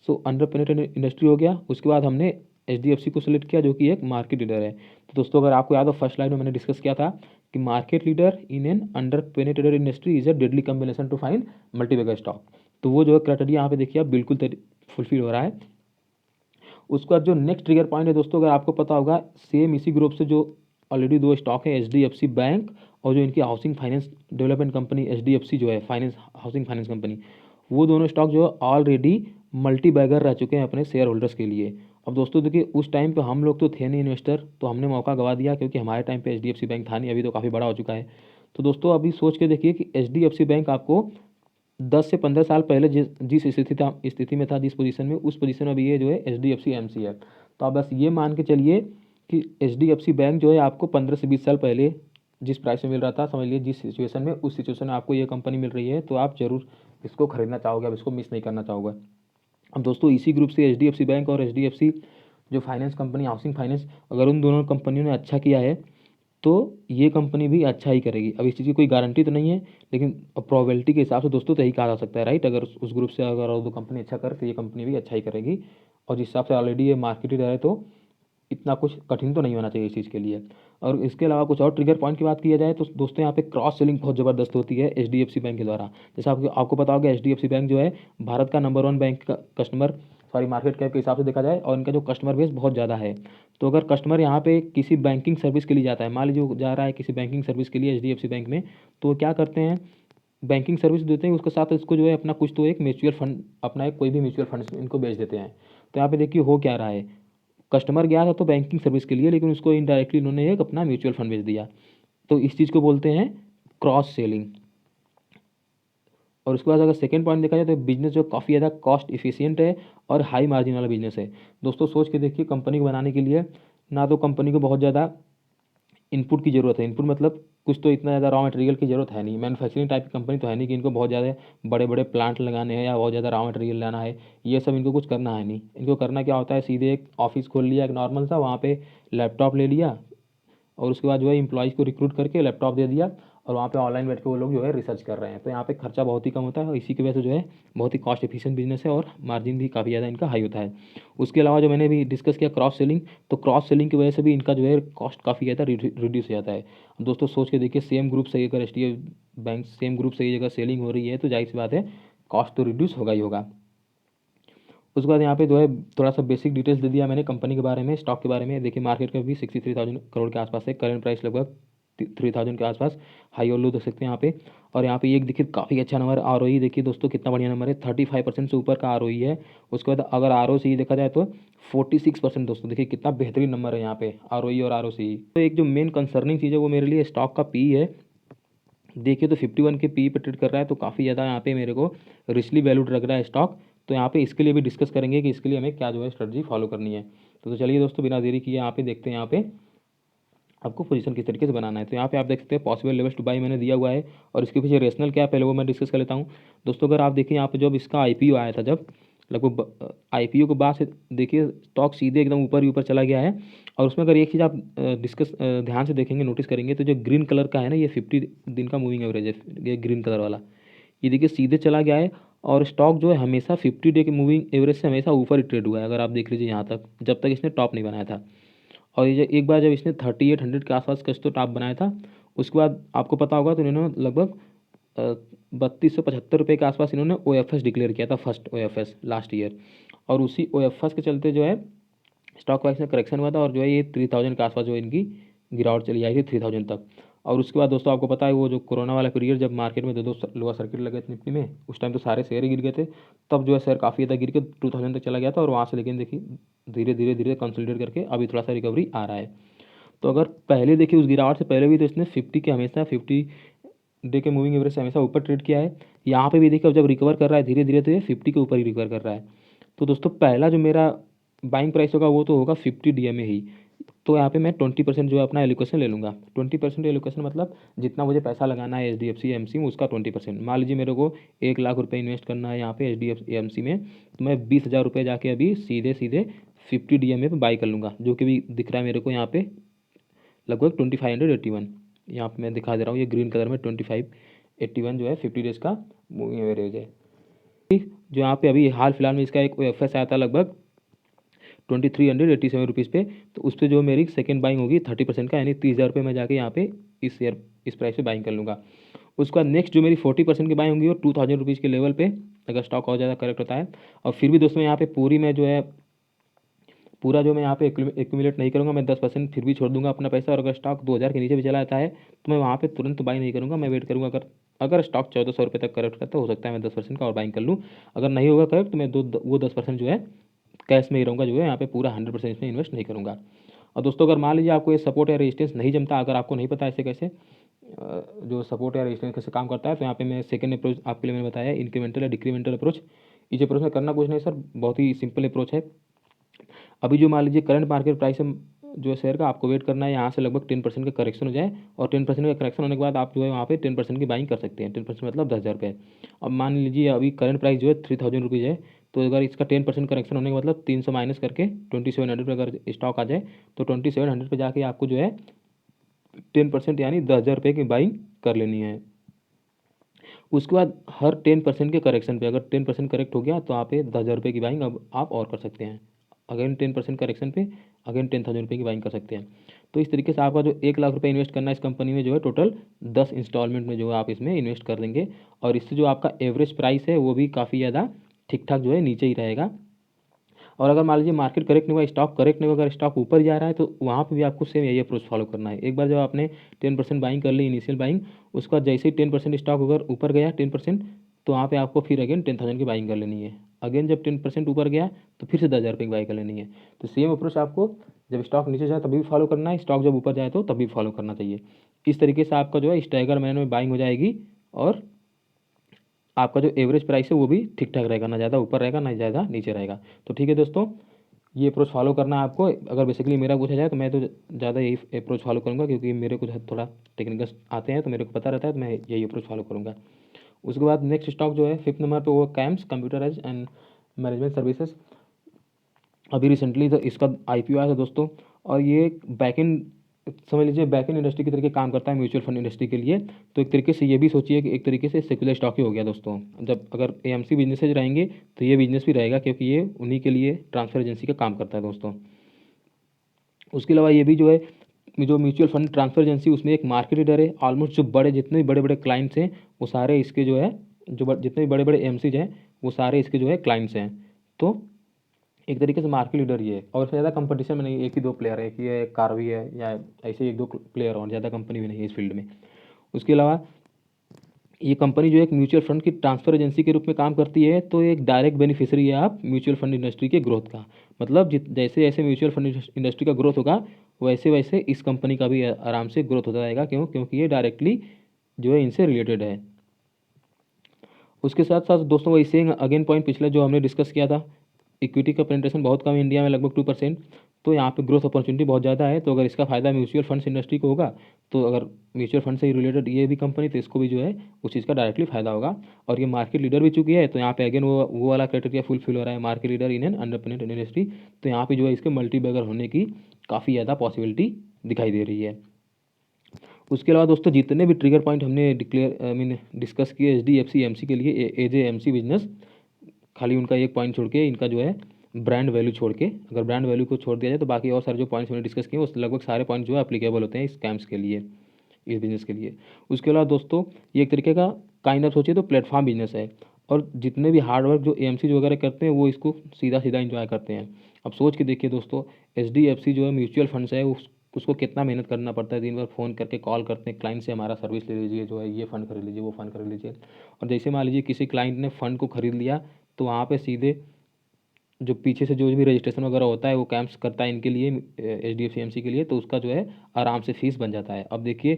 सो अंडर पेनिट्रेटेड इंडस्ट्री हो गया। उसके बाद हमने HDFC को सिलेक्ट किया जो कि एक मार्केट लीडर है। तो दोस्तों अगर आपको याद हो, फर्स्ट स्लाइड में मैंने डिस्कस किया था कि market leader in an under penetrated industry is a deadly combination to find multibagger stock. तो वो जो है क्राइटेरिया यहाँ पे देखिए आप बिल्कुल फुलफिल हो रहा है। उसके बाद जो नेक्स्ट ट्रिगर पॉइंट है दोस्तों, अगर आपको पता होगा, सेम इसी ग्रुप से जो ऑलरेडी 2 स्टॉक है HDFC बैंक और जो इनकी housing finance development company HDFC जो है फाइनेंस हाउसिंग फाइनेंस कंपनी, वो दोनों स्टॉक जो है ऑलरेडी मल्टी बैगर रह चुके हैं अपने शेयर होल्डर्स के लिए। अब दोस्तों देखिए उस टाइम पे हम लोग तो थे नहीं इन्वेस्टर, तो हमने मौका गवा दिया, क्योंकि हमारे टाइम पे HDFC बैंक था नहीं, अभी तो काफ़ी बड़ा हो चुका है। तो दोस्तों अभी सोच के देखिए कि HDFC बैंक आपको 10 से 15 साल पहले जिस स्थिति में था, जिस पोजीशन में, उस पोजीशन में अभी ये जो है HDFC AMC है। तो आप बस ये मान के चलिए कि HDFC बैंक जो है आपको 15 से 20 साल पहले जिस प्राइस में मिल रहा था, समझ लीजिए जिस सिचुएशन में, उस सिचुएशन में आपको ये कंपनी मिल रही है, तो आप जरूर इसको खरीदना चाहोगे, आप इसको मिस नहीं करना चाहोगे। अब दोस्तों इसी ग्रुप से HDFC बैंक और HDFC जो फाइनेंस कंपनी हाउसिंग फाइनेंस, अगर उन दोनों कंपनियों ने अच्छा किया है तो ये कंपनी भी अच्छा ही करेगी। अब इस चीज़ की कोई गारंटी तो नहीं है, लेकिन प्रोबेबिलिटी के हिसाब से दोस्तों तो यही कहा जा सकता है, राइट। अगर उस ग्रुप से अगर और दो कंपनी अच्छा करे तो ये कंपनी भी अच्छा ही करेगी, और जिस हिसाब से ऑलरेडी ये मार्केटेड है तो इतना कुछ कठिन तो नहीं होना चाहिए इस चीज़ के लिए। और इसके अलावा कुछ और ट्रिगर पॉइंट की बात किया जाए तो दोस्तों यहाँ पे क्रॉस सेलिंग बहुत ज़बरदस्त होती है एचडीएफसी बैंक के द्वारा। जैसे आपको आपको पता होगा एचडीएफसी बैंक जो है भारत का नंबर 1 बैंक का कस्टमर, सॉरी मार्केट कैप के हिसाब से देखा जाए, और इनका जो कस्टमर बेस बहुत ज़्यादा है। तो अगर कस्टमर यहाँ पे किसी बैंकिंग सर्विस के लिए जाता है, मान लीजिए वो जा रहा है किसी बैंकिंग सर्विस के लिए एचडीएफसी बैंक में, तो वो क्या करते हैं, बैंकिंग सर्विस देते हैं, उसके साथ इसको जो है अपना कुछ तो एक म्यूचुअल फंड, अपना एक कोई भी म्यूचुअल फंड इनको बेच देते हैं। तो यहाँ पे देखिए हो क्या रहा है, कस्टमर गया था तो बैंकिंग सर्विस के लिए, लेकिन उसको इनडायरेक्टली इन्होंने एक अपना म्यूचुअल फंड बेच दिया। तो इस चीज़ को बोलते हैं क्रॉस सेलिंग। और उसके बाद अगर सेकंड पॉइंट देखा जाए तो बिजनेस जो काफ़ी ज़्यादा कॉस्ट इफिशियंट है और हाई मार्जिन वाला बिजनेस है। दोस्तों सोच के देखिए, कंपनी को बनाने के लिए ना तो कंपनी को बहुत ज़्यादा इनपुट की ज़रूरत है, इनपुट मतलब कुछ तो इतना ज़्यादा रॉ मटेरियल की ज़रूरत है नहीं, मैन्युफैक्चरिंग टाइप की कंपनी तो है नहीं कि इनको बहुत ज़्यादा बड़े बड़े प्लांट लगाने हैं या बहुत ज़्यादा रॉ मटेरियल लाना है, ये सब इनको कुछ करना है नहीं। इनको करना क्या होता है, सीधे एक ऑफिस खोल लिया एक नॉर्मल सा, वहाँ पे लैपटॉप ले लिया, और उसके बाद जो है एम्प्लॉयज़ को रिक्रूट करके लैपटॉप दे दिया, और वहाँ पे ऑनलाइन बैठ के वो लोग जो है रिसर्च कर रहे हैं। तो यहाँ पे खर्चा बहुत ही कम होता है, और इसी की वजह से जो है बहुत ही कॉस्ट एफिशिएंट बिजनेस है, और मार्जिन भी काफ़ी ज़्यादा इनका हाई होता है। उसके अलावा जो मैंने भी डिस्कस किया क्रॉस सेलिंग, तो क्रॉस सेलिंग की वजह से भी इनका जो है कॉस्ट काफ़ी ज़्यादा रिड्यूस हो जाता है। दोस्तों सोच के देखिए, सेम ग्रुप से अगर एच बैंक सेम ग्रुप से ये जगह सेलिंग हो रही है तो जाहिर सी बात है कॉस्ट तो रिड्यूस होगा ही होगा। उसके बाद यहाँ पे जो है थोड़ा सा बेसिक डिटेल्स दे दिया मैंने कंपनी के बारे में, स्टॉक के बारे में। देखिए मार्केट का भी 63,000 करोड़ के आसपास है, करंट प्राइस लगभग 3,000 के आसपास, हाई और लो देख सकते हैं यहाँ पे। और यहाँ पे एक देखिए काफ़ी अच्छा नंबर आरओई, देखिए दोस्तों कितना बढ़िया नंबर है, 35% से ऊपर का आरओई है। उसके बाद अगर आरओसी देखा जाए तो 46%। दोस्तों देखिए कितना बेहतरीन नंबर है यहाँ पे आरओई और आरओसी। तो एक जो मेन कंसर्निंग चीज़ है वो मेरे लिए स्टॉक का पी है। देखिए तो 51 के पी पे ट्रेड कर रहा है, तो काफ़ी ज़्यादा यहाँ पे मेरे को रिचली वैल्यूड लग रहा है स्टॉक। तो यहाँ पे इसके लिए भी डिस्कस करेंगे कि इसके लिए हमें क्या जो है स्ट्रेटजी फॉलो करनी है। तो चलिए दोस्तों बिना देरी किए यहाँ पे देखते हैं यहाँ पे आपको पोजीशन किस तरीके से बनाना है। तो यहाँ पे आप देख सकते हैं पॉसिबल लेवल्स टू बाई मैंने दिया हुआ है, और इसके पीछे रेशनल क्या है पहले वो मैं डिस्कस कर लेता हूँ। दोस्तों अगर आप देखिए यहाँ पे जब इसका आईपीओ आया था, जब लगभग आईपीओ के बाद से देखिए स्टॉक सीधे एकदम ऊपर ही ऊपर चला गया है। और उसमें अगर एक चीज़ आप ध्यान से देखेंगे, नोटिस करेंगे, तो जो ग्रीन कलर का है ना, ये 50 दिन का मूविंग एवरेज है, ये ग्रीन कलर वाला, ये देखिए सीधे चला गया है। और स्टॉक जो है हमेशा 50 डे के मूविंग एवरेज से हमेशा ऊपर ही ट्रेड हुआ है, अगर आप देख लीजिए यहाँ तक, जब तक इसने टॉप नहीं बनाया था। और ये एक बार जब इसने 3800 के आसपास कच तो टॉप बनाया था, उसके बाद आपको पता होगा तो इन्होंने लगभग 3275 रुपये के आसपास इन्होंने ओ एफ एस डिक्लेयर किया था, first O F S last year. और उसी ओ एफ एस के चलते जो है स्टॉक प्राइस में करेक्शन हुआ था, और जो है ये 3000 के आसपास जो है इनकी गिरावट चली आई थी 3000 तक। और उसके बाद दोस्तों आपको पता है वो जो कोरोना वाला पीरियड, जब मार्केट में दो लोअर सर्किट लगे थे निफ्टी में, उस टाइम तो सारे शेयर ही गिर गए थे। तब जो है शेयर काफ़ी ज़्यादा गिर के 2000 तक चला गया था, और वहाँ से लेकिन देखिए धीरे धीरे धीरे कंसोलिडेट करके अभी थोड़ा सा रिकवरी आ रहा है। तो अगर पहले देखिए उस गिरावट से पहले भी तो इसने 50 के हमेशा 50 डे के मूविंग एवरेज से हमेशा ऊपर ट्रेड किया है। यहाँ पे भी देखिए अब जब रिकवर कर रहा है धीरे धीरे, तो ये 50 के ऊपर ही रिकवर कर रहा है। तो दोस्तों पहला जो मेरा बाइंग प्राइस होगा वो तो होगा 50 डीएमए ही। तो यहाँ पे मैं 20% जो है अपना एलोकेशन ले लूँगा। 20% एलोकेशन मतलब जितना मुझे पैसा लगाना है H D F C M C में, उसका 20%। मान लीजिए मेरे को 1,00,000 रुपये इन्वेस्ट करना है यहाँ पे H D F M C में, तो मैं 20,000 रुपये जाके अभी सीधे सीधे 50 डीएमए पे बाई कर लूँगा, जो कि भी दिख रहा है मेरे को यहाँ पे लगभग 2581। यहाँ पे मैं दिखा दे रहा हूँ, ये ग्रीन कलर में 2581 जो है 50 डेज का मूविंग एवरेज है। जो यहाँ पे अभी हाल फिलहाल में इसका एक एफ एस आया था लगभग 2387 रुपीज़ पे, तो उस पर जो मेरी सेकेंड बाइंग होगी 30% का, यानी 30,000 रुपये मैं जाके यहाँ पे इस शेयर इस प्राइस पे बाइंग कर लूँगा। उसके बाद नेक्स्ट जो मेरी 40% की बाइंग होगी वो 2000 रुपीज़ के लेवल पे, अगर स्टॉक और ज़्यादा करेक्ट होता है। और फिर भी दोस्तों यहाँ पे पूरी मैं जो है पूरा जो मैं यहाँ पे एक्यूमुलेट नहीं करूँगा, मैं 10% फिर भी छोड़ दूंगा अपना पैसा। और अगर स्टॉक 2000 के नीचे भी चला जाता है तो मैं वहाँ पे तुरंत बाई नहीं करूँगा, मैं वेट करूँगा। अगर अगर स्टॉक 1400 रुपये तक करेक्ट करता है, हो सकता है मैं 10% का और बाइंग कर लूँ। अगर नहीं होगा करेक्ट तो मैं वो 10% जो है कैश में ही रहूँगा, जो है यहाँ पे पूरा 100% इसमें इन्वेस्ट नहीं करूँगा। और दोस्तों अगर मान लीजिए आपको ये सपोर्ट या रेजिस्टेंस नहीं जमता, अगर आपको नहीं पता ऐसे कैसे जो सपोर्ट या रेजिस्टेंस कैसे काम करता है, तो यहाँ पे मैं सेकंड अप्रोच आपके लिए मैंने बताया, इंक्रीमेंटल या डिक्रीमेंटल अप्रोच। इस अप्रोच में करना कुछ नहीं सर, बहुत ही सिंपल अप्रोच है। अभी जो मान लीजिए करंट मार्केट प्राइस है जो है शेयर का, आपको वेट करना है यहाँ से लगभग 10% का करेक्शन हो जाए, और 10% का करेक्शन होने के बाद आप जो है वहाँ पे 10% की बाइंग कर सकते हैं। 10% मतलब 10,000 रुपये। अब मान लीजिए अभी करंट प्राइस जो है 3000 रुपीज़ है, तो अगर इसका 10% करेक्शन होने का मतलब 300 माइनस करके 2700 पे अगर स्टॉक आ जाए, तो 2700 पे जाके आपको जो है 10% यानी 10,000 रुपये की बाइंग कर लेनी है। उसके बाद हर 10% के करेक्शन पे, अगर 10% करेक्ट हो गया तो आप 10,000 रुपये की बाइंग अब आप और कर सकते हैं। अगेन 10% करेक्शन पे अगेन 10,000 रुपये की बाइंग कर सकते हैं। तो इस तरीके से आपका जो 1,00,000 रुपये इन्वेस्ट करना है इस कंपनी में जो है टोटल 10 इंस्टॉलमेंट में जो है आप इसमें इन्वेस्ट कर देंगे। और इससे जो आपका एवरेज प्राइस है वो भी काफ़ी ज़्यादा ठीक ठाक जो है नीचे ही रहेगा। और अगर मान लीजिए मार्केट करेक्ट नहीं हुआ, स्टॉक करेक्ट नहीं हुआ, अगर स्टॉक ऊपर जा रहा है तो वहाँ पे भी आपको सेम यही अप्रोच फॉलो करना है। एक बार जब आपने 10% बाइंग कर ली इनिशियल बाइंग, उसके बाद जैसे ही 10% स्टॉक अगर ऊपर गया 10%, तो वहाँ पे आपको फिर अगेन 10,000 की बाइंग कर लेनी है। अगेन जब 10% ऊपर गया तो फिर से 10,000 रुपये की बाइंग कर लेनी है। तो सेम अप्रोच आपको जब स्टॉक नीचे जाए तभी भी फॉलो करना है, स्टॉक जब ऊपर जाए तो तभी फॉलो करना चाहिए। इस तरीके से आपका जो है स्टैगर मैनर में बाइंग हो जाएगी और आपका जो एवरेज प्राइस है वो भी ठीक ठाक रहेगा, ना ज़्यादा ऊपर रहेगा ना ज़्यादा नीचे रहेगा। तो ठीक है दोस्तों, ये अप्रोच फॉलो करना है आपको। अगर बेसिकली मेरा पूछा जाए तो मैं तो ज़्यादा यही अप्रोच फॉलो करूँगा, क्योंकि मेरे को थोड़ा टेक्निकल आते हैं तो मेरे को पता रहता है, तो मैं यही अप्रोच फॉलो करूँगा। उसके बाद नेक्स्ट स्टॉक जो है 5th नंबर पे वो CAMS computerise and management services. अभी रिसेंटली तो इसका IPO आया था दोस्तों। और ये बैकएंड, समझ लीजिए बैकएंड इंडस्ट्री की तरीके काम करता है म्यूचुअल फंड इंडस्ट्री के लिए। तो एक तरीके से ये भी सोचिए कि एक तरीके से सेक्युलर स्टॉक ही हो गया दोस्तों। जब अगर AMC बिजनेसेज रहेंगे तो ये बिजनेस भी रहेगा, क्योंकि ये उन्हीं के लिए ट्रांसफर एजेंसी का काम करता है दोस्तों। उसके अलावा ये भी जो है जो म्यूचुअल फंड ट्रांसफर एजेंसी उसमें एक मार्केट लीडर है। ऑलमोस्ट जो बड़े जितने भी बड़े बड़े क्लाइंट्स हैं वो सारे इसके जो है जितने भी बड़े बड़े AMCs हैं वो सारे इसके जो है क्लाइंट्स हैं। तो एक तरीके से मार्केट लीडर ये है। और ज़्यादा कंपटीशन में नहीं, एक ही दो प्लेयर है, एक ही है कार्वी है, या ऐसे एक दो प्लेयर और, ज़्यादा कंपनी भी नहीं है इस फील्ड में। उसके अलावा ये कंपनी जो है एक म्यूचुअल फंड की ट्रांसफर एजेंसी के रूप में काम करती है। तो एक डायरेक्ट बेनिफिशियरी है आप म्यूचुअल फंड इंडस्ट्री के ग्रोथ का। मतलब जैसे जैसे म्यूचुअल फंड इंडस्ट्री का ग्रोथ होगा वैसे वैसे इस कंपनी का भी आराम से ग्रोथ होता रहेगा। क्योंकि ये डायरेक्टली जो है इनसे रिलेटेड है। उसके साथ साथ दोस्तों वही सेम अगेन पॉइंट पिछला जो हमने डिस्कस किया था, इक्विटी का पेनिट्रेशन बहुत कम है इंडिया में, लगभग 2%। तो यहाँ पे ग्रोथ अपॉर्चुनिटी बहुत ज़्यादा है। तो अगर इसका फायदा म्यूचुअल फंड्स इंडस्ट्री को होगा, तो अगर म्यूचुअल फंड से ही रिलेटेड ये भी कंपनी, तो इसको भी जो है उस चीज़ का डायरेक्टली फायदा होगा। और ये मार्केट लीडर भी चुकी है, तो यहाँ पे अगेन वो वाला क्राइटेरिया फुलफिल हो रहा है, market leader in an underpenetrated industry. तो यहाँ पे जो है इसके मल्टी बैगर होने की काफ़ी ज़्यादा पॉसिबिलिटी दिखाई दे रही है। उसके अलावा दोस्तों जितने भी ट्रिगर पॉइंट हमने डिस्कस किए HDFC AMC के लिए एज ए AMC बिजनेस, खाली उनका एक पॉइंट छोड़ के, इनका जो है ब्रांड वैल्यू छोड़ के, अगर ब्रांड वैल्यू को छोड़ दिया जाए तो बाकी और सारे जो पॉइंट्स हमने डिस्कस किए वो लगभग सारे पॉइंट जो है अप्लीकेबल होते हैं इस कैम्प्स के लिए, इस बिज़नेस के लिए। उसके अलावा दोस्तों ये एक तरीके का काइंड ऑफ सोचिए तो प्लेटफॉर्म बिजनेस है। और जितने भी हार्डवर्क जो AMC वगैरह करते हैं वो इसको सीधा सीधा इंजॉय करते हैं। अब सोच के देखिए दोस्तों, HDFC जो है म्यूचुअल फंड्स है उसको कितना मेहनत करना पड़ता है। दिन भर फ़ोन करके कॉल करते हैं क्लाइंट से, हमारा सर्विस ले लीजिए, जो है ये फ़ंड खरीद लीजिए, वो फ़ंड खरीद लीजिए। और जैसे मान लीजिए किसी क्लाइंट ने फ़ंड को खरीद लिया, तो वहाँ पे सीधे जो पीछे से जो भी रजिस्ट्रेशन वगैरह होता है वो कैंप्स करता है इनके लिए, HDFC AMC के लिए। तो उसका जो है आराम से फीस बन जाता है। अब देखिए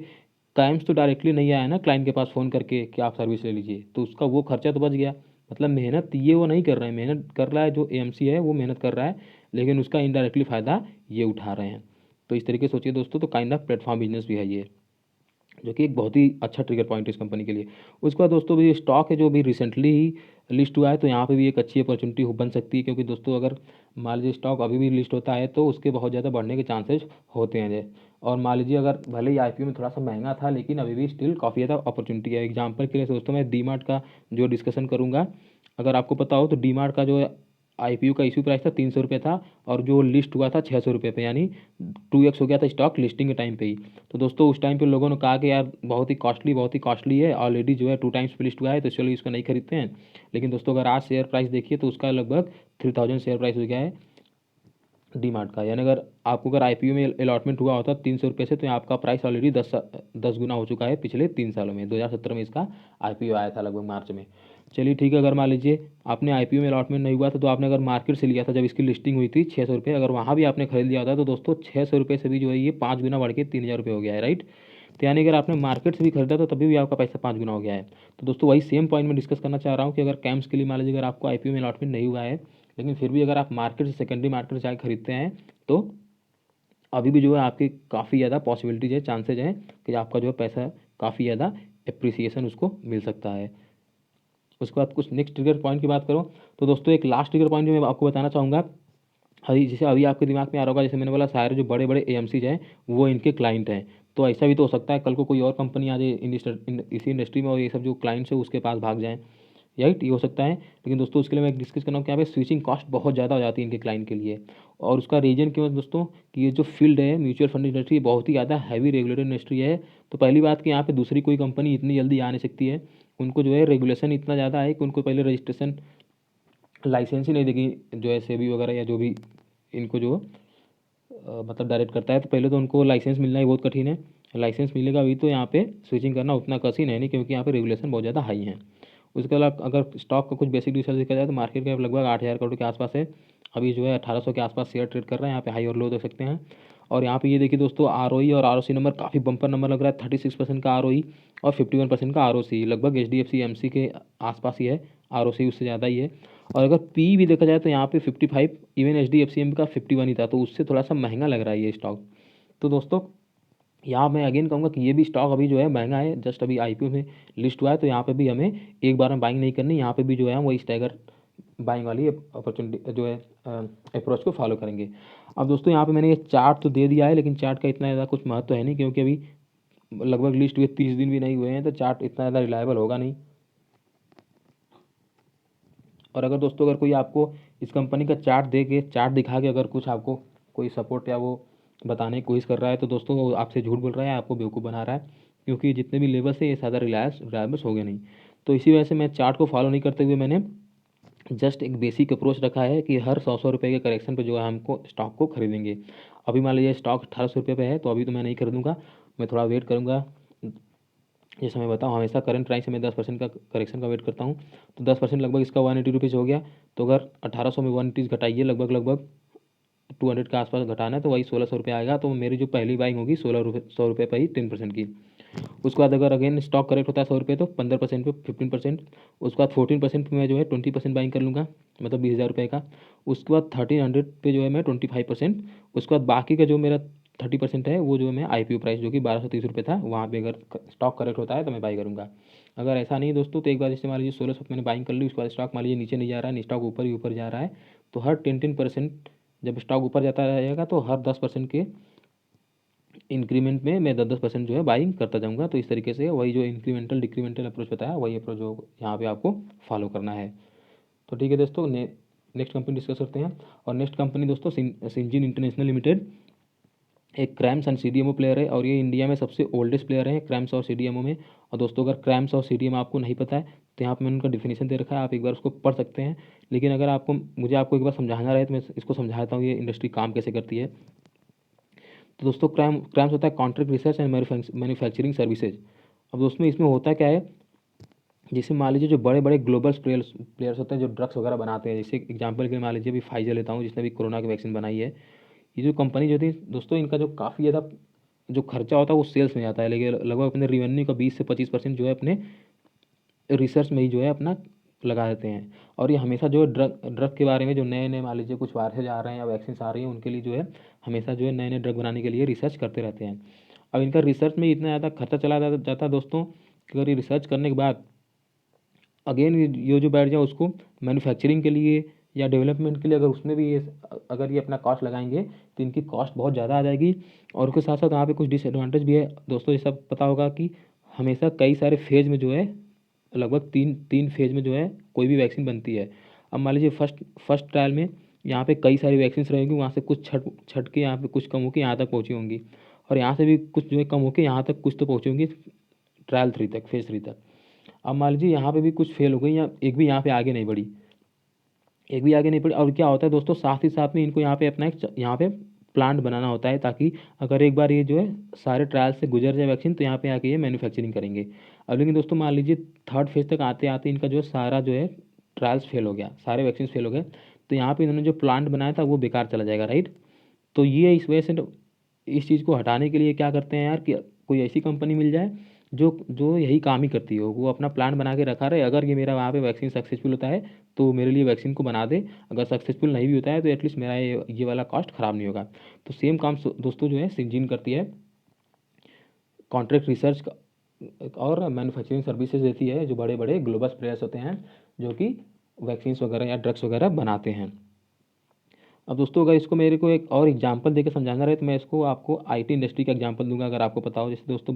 कैंप्स तो डायरेक्टली नहीं आया ना क्लाइंट के पास फ़ोन करके कि आप सर्विस ले लीजिए, तो उसका वो खर्चा तो बच गया। मतलब मेहनत ये वो नहीं कर रहे हैं, मेहनत कर रहा है जो AMC है वो मेहनत कर रहा है, लेकिन उसका इनडायरेक्टली फ़ायदा ये उठा रहे हैं। तो इस तरीके से सोचिए दोस्तों, तो काइंड ऑफ प्लेटफॉर्म बिजनेस भी है ये, जो कि एक बहुत ही अच्छा ट्रिगर पॉइंट है इस कंपनी के लिए। उसके बाद दोस्तों भी स्टॉक है जो भी रिसेंटली ही लिस्ट हुआ है, तो यहाँ पे भी एक अच्छी अपॉर्चुनिटी बन सकती है। क्योंकि दोस्तों अगर मान लीजिए स्टॉक अभी भी लिस्ट होता है तो उसके बहुत ज़्यादा बढ़ने के चांसेस होते हैं। और मान लीजिए अगर भले ही IPO में थोड़ा सा महंगा था, लेकिन अभी भी स्टिल काफ़ी ज़्यादा अपॉर्चुनिटी है। एग्जाम्पल के लिए दोस्तों मैं डीमार्ट का जो डिस्कशन करूँगा, अगर आपको पता हो तो डीमार्ट का जो IPO का इशू प्राइस था 300 रुपये था, और जो लिस्ट हुआ था 600 रुपये पे, यानी 2x हो गया था स्टॉक लिस्टिंग के टाइम पे ही। तो दोस्तों उस टाइम पे लोगों ने कहा कि यार बहुत ही कॉस्टली है, ऑलरेडी जो है 2 टाइम्स पे लिस्ट हुआ है, तो चलो इसको नहीं खरीदते हैं। लेकिन दोस्तों अगर आज शेयर प्राइस देखिए तो उसका लगभग 3000 शेयर प्राइस हो गया है डीमार्ट का। यानी अगर आपको अगर IPO में अलॉटमेंट हुआ होता 300 रुपये से, तो आपका प्राइस ऑलरेडी 10 गुना हो चुका है पिछले 3 सालों में। 2017 में इसका IPO आया था लगभग मार्च में। चलिए ठीक है, अगर मान लीजिए आपने IPO में अलॉटमेंट नहीं हुआ था, तो आपने अगर मार्केट से लिया था जब इसकी लिस्टिंग हुई थी 600 रुपये, अगर वहाँ भी आपने खरीद लिया होता तो दोस्तों 600 रुपये से भी जो है ये 5 गुना बढ़ के 3000 रुपये हो गया है, राइट। तो यानी अगर आपने मार्केट से भी खरीदा तो तभी भी आपका पैसा 5 गुना हो गया है। तो दोस्तों वही सेम पॉइंट में डिस्कस करना चाह रहा हूँ कि अगर कैम्प्स के लिए मान लीजिए अगर आपको IPO में अलॉटमेंट नहीं हुआ है, लेकिन फिर भी अगर आप मार्केट से सेकेंडरी मार्केट से जाकर खरीदते हैं, तो अभी भी जो है आपकी काफ़ी ज़्यादा पॉसिबिलिटीज है, चांसेज हैं कि आपका जो है पैसा काफ़ी ज़्यादा एप्रिसिएशन उसको मिल सकता है। उसके बाद कुछ नेक्स्ट ट्रिगर पॉइंट की बात करूँ तो दोस्तों एक लास्ट ट्रिगर पॉइंट जो मैं आपको बताना चाहूँगा, अभी जैसे अभी आपके दिमाग में आ रहा होगा, जैसे मैंने बोला सारे जो बड़े बड़े AMCs हैं वो इनके क्लाइंट हैं। तो ऐसा भी तो हो सकता है कल को कोई और कंपनी आ जाए इसी इंडस्ट्री में और ये सब जो क्लाइंट्स है उसके पास भाग जाएँ, राइट, ये हो सकता है। लेकिन दोस्तों उसके लिए मैं डिस्कस कर रहा हूँ कि यहाँ पे स्विचिंग कॉस्ट बहुत ज़्यादा हो जाती है इनके क्लाइंट के लिए। और उसका रीज़न क्यों है दोस्तों, कि ये जो फील्ड है म्यूचुअल फंड इंडस्ट्री बहुत ही ज़्यादा हैवी रेगुलेटेड इंडस्ट्री है। तो पहली बात कि यहाँ पे दूसरी कोई कंपनी इतनी जल्दी आ नहीं सकती है, उनको जो है रेगुलेशन इतना ज़्यादा है कि उनको पहले रजिस्ट्रेशन लाइसेंस ही नहीं देगी, जो है सेबी वगैरह या जो भी इनको जो मतलब डायरेक्ट करता है, तो पहले तो उनको लाइसेंस मिलना ही बहुत कठिन है। लाइसेंस मिलेगा अभी तो यहाँ पे स्विचिंग करना उतना कठिन है नहीं, क्योंकि यहाँ पे रेगुलेशन बहुत ज़्यादा हाई है। उसके अलावा अगर स्टॉक का कुछ बेसिक रिसर्च देखा जाए तो मार्केट कैप लगभग 8,000 करोड़ के आसपास है। अभी जो है 1800 के आसपास शेयर ट्रेड कर रहे हैं, यहाँ पे हाई और लो देख सकते हैं। और यहाँ पे ये देखिए दोस्तों ROE और ROC नंबर काफ़ी बम्पर नंबर लग रहा है, 36% का ROE और 51% का ROC, लगभग HDFC MC के आसपास ही है। ROC उससे ज़्यादा ही है। और अगर पी भी देखा जाए तो यहाँ पे 55, इवन HDFC का 51 ही था, तो उससे थोड़ा सा महंगा लग रहा है ये स्टॉक। तो दोस्तों यहाँ मैं अगेन कहूँगा कि ये भी स्टॉक अभी जो है महंगा है, जस्ट अभी IPO में लिस्ट हुआ है, तो यहाँ पे भी हमें एक बार में बाइंग नहीं करनी, यहाँ पे भी जो है वही स्टैगर बाइंग वाली अपॉर्चुनिटी जो है अप्रोच को फॉलो करेंगे। अब दोस्तों यहाँ पे मैंने ये चार्ट तो दे दिया है, लेकिन चार्ट का इतना ज़्यादा कुछ महत्व है नहीं, क्योंकि अभी लगभग लिस्ट हुए 30 दिन भी नहीं हुए हैं, तो चार्ट इतना ज़्यादा रिलायबल होगा नहीं। और अगर दोस्तों अगर कोई आपको इस कंपनी का चार्ट दे के चार्ट दिखा के अगर कुछ आपको कोई सपोर्ट या वो बताने की कोशिश कर रहा है, तो दोस्तों वो आपसे झूठ बोल रहा है, आपको बेवकूफ़ बना रहा है, क्योंकि जितने भी लेवल्स है ये ज़्यादा रिलायबल्स हो गए नहीं। तो इसी वजह से मैं चार्ट को फॉलो नहीं करते हुए मैंने जस्ट एक बेसिक अप्रोच रखा है कि हर 100 रुपये के करेक्शन पे जो है हमको स्टॉक को खरीदेंगे। अभी मान लीजिए स्टॉक 1800 रुपये पे है, तो अभी तो मैं नहीं खरीदूँगा, मैं थोड़ा वेट करूँगा। जैसे मैं बताऊँ हमेशा करंट प्राइस से मैं 10% का करेक्शन का वेट करता हूँ, तो 10% लगभग इसका 180 रुपीज़ हो गया। तो अगर 1800 में 180 घटाइए, लगभग लगभग 200 के आसपास घटाना है, तो वही 1600 रुपये आएगा। तो मेरी जो पहली बाइंग होगी 100 रुपये पर ही 10% की। उसके बाद अगर अगेन स्टॉक करेक्ट होता है 100 रुपये, तो 15% पे 15%। उसके बाद 14% पे मैं जो है 20% बाइंग कर लूँगा, मतलब 20,000 रुपये का। उसके बाद 1300 पे जो है मैं 25%। उसके बाद बाकी का जो मेरा 30% है वो जो है मैं IPO प्राइस जो कि 1230 रुपये था, वहाँ पे अगर स्टॉक करेक्ट होता है तो मैं बाई करूँगा। अगर ऐसा नहीं दोस्तों, तो एक बार जैसे मान लीजिए 1600 मैंने बाइंग कर ली, उसके बाद स्टॉक मान लीजिए नीचे नहीं जा रहा है, स्टॉक ऊपर ही ऊपर जा रहा है, तो हर 10% जब स्टॉक ऊपर जाता रहेगा तो हर 10% के इंक्रीमेंट में मैं 10% जो है बाइंग करता जाऊँगा। तो इस तरीके से वही जो इंक्रीमेंटल डिक्रीमेंटल अप्रोच बताया, वही अप्रोच जो यहाँ पे आपको फॉलो करना है। तो ठीक है दोस्तों, नेक्स्ट कंपनी डिस्कस करते हैं। और नेक्स्ट कंपनी दोस्तों सिंजीन इंटरनेशनल लिमिटेड एक क्रैम्स एंड CDMO प्लेयर है, और ये इंडिया में सबसे ओल्डेस्ट प्लेयर है क्रैम्स और CDMO में। और दोस्तों अगर क्रैम्स और CDMO आपको नहीं पता है, तो यहाँ पे मैंने उनका डिफिनेशन दे रखा है, आप एक बार उसको पढ़ सकते हैं। लेकिन अगर आपको एक बार समझाना रहे तो मैं इसको समझाता हूँ ये इंडस्ट्री काम कैसे करती है। तो दोस्तों क्रैम्स होता है contract research and manufacturing services. अब दोस्तों इसमें होता क्या है, जैसे मान लीजिए जो बड़े बड़े ग्लोबल प्लेयर्स होते हैं जो ड्रग्स वगैरह बनाते हैं, जैसे एग्जांपल के लिए मान लीजिए अभी फाइजर लेता हूँ जिसने भी कोरोना की वैक्सीन बनाई है। ये जो कंपनी जो थी दोस्तों, इनका जो काफ़ी ज़्यादा जो खर्चा होता है वो सेल्स में जाता है, लेकिन लगभग अपने रिवेन्यू का 20 से 25% जो है अपने रिसर्च में ही जो है अपना लगा देते हैं। और ये हमेशा जो ड्रग के बारे में जो नए नए मान लीजिए कुछ वायरसेज आ रहे हैं या वैक्सीन आ रही हैं, उनके लिए जो है हमेशा जो है नए नए ड्रग बनाने के लिए रिसर्च करते रहते हैं। अब इनका रिसर्च में इतना ज़्यादा खर्चा चला जाता है दोस्तों, कि अगर ये रिसर्च करने के बाद अगेन ये जो बैठ जाए उसको मैन्युफैक्चरिंग के लिए या डेवलपमेंट के लिए, अगर उसमें भी ये अगर ये अपना कॉस्ट लगाएंगे तो इनकी कॉस्ट बहुत ज़्यादा आ जाएगी। और उसके साथ साथ यहाँ पे कुछ डिसएडवांटेज भी है दोस्तों। ये सब पता होगा कि हमेशा कई सारे फेज में जो है लगभग तीन तीन फेज में जो है कोई भी वैक्सीन बनती है। अब मान लीजिए फर्स्ट ट्रायल में यहाँ पे कई सारी वैक्सीन रहेंगी, वहाँ से कुछ छट छट के यहाँ पे कुछ कम होकर यहाँ तक पहुँची होंगी, और यहाँ से भी कुछ जो है कम होकर यहाँ तक कुछ तो पहुँची होंगी ट्रायल 3 तक, फेज 3 तक। अब मान लीजिए यहाँ पे भी कुछ फेल हो गई या एक भी यहाँ पे आगे नहीं बढ़ी, एक भी आगे नहीं बढ़ी। और क्या होता है दोस्तों, साथ ही साथ में इनको यहाँ पे अपना एक यहाँ पे प्लांट बनाना होता है, ताकि अगर एक बार ये जो है सारे ट्रायल से गुजर जाए वैक्सीन, तो यहाँ पे आके ये मैन्युफैक्चरिंग करेंगे। अब लेकिन दोस्तों मान लीजिए थर्ड फेज तक आते आते इनका जो है सारा जो है ट्रायल्स फेल हो गया, सारे वैक्सीन फेल हो गए, तो यहाँ पे इन्होंने जो प्लांट बनाया था वो बेकार चला जाएगा, राइट। तो ये इस वजह से इस चीज़ को हटाने के लिए क्या करते हैं यार, कि कोई ऐसी कंपनी मिल जाए जो जो यही काम ही करती हो, वो अपना प्लान बना के रखा रहे, अगर ये मेरा वहाँ पे वैक्सीन सक्सेसफुल होता है तो मेरे लिए वैक्सीन को बना दे, अगर सक्सेसफुल नहीं भी होता है तो एटलीस्ट मेरा ये वाला कॉस्ट ख़राब नहीं होगा। तो सेम काम दोस्तों जो है सिंजीन करती है, कॉन्ट्रैक्ट रिसर्च और मैन्युफैक्चरिंग सर्विसेज देती है जो बड़े बड़े ग्लोबल प्लेयर्स होते हैं जो कि वैक्सीन वगैरह या ड्रग्स वगैरह बनाते हैं। अब दोस्तों अगर इसको मेरे को एक और एग्जांपल देकर समझाना रहे तो मैं इसको आपको आईटी इंडस्ट्री का एग्जांपल दूंगा। अगर आपको पता हो, जैसे दोस्तों